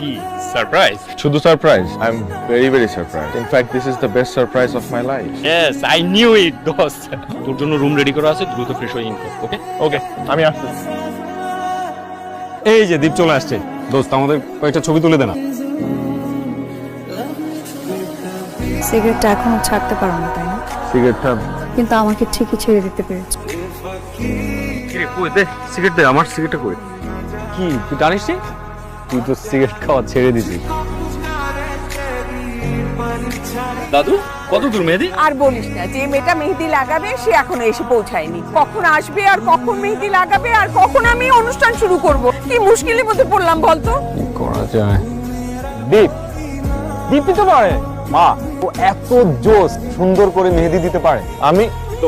কি সারপ্রাইজ? শুধু surprise, I am very surprise. In fact this is the best surprise of my life. Yes, I knew it দোস্ত। তোর জন্য room ready করা আছে, দ্রুত ফ্রেশ হয়ে ইনকো। ওকে ওকে, আমি আসতেছি। এই যে দীপ চলে আসছে। দোস্ত আমাদের কয়েকটা ছবি তুলে দে না। সিগারেটটা এখনো ছাড়তে পারো না, তাই না? সিগারেটটা কিন্তু আমাকে ঠিকই ছেড়ে দিতে পেরেছো। কিরে কই দে সিগারেট দে, আমার সিগারেটটা কই? কি তুই জানিস নি? তুই তো সিগারেট খাওয়া ছেড়ে দিছিস। দাদু, কত দূর মেহেদি? আর বলিস না, যে মেয়েটা মেহেদি লাগাবে সে এখনো এসে পৌঁছায়নি। কখন আসবে আর কখন মেহেদি লাগাবে আর কখন আমি অনুষ্ঠান শুরু করব, কি মুশকিলের মধ্যে পড়লাম বলতো। কি করা যায়? দীপ, দীপ দিতে পারে মা, ও এত জোস সুন্দর করে মেহেদি দিতে পারে। আমি তো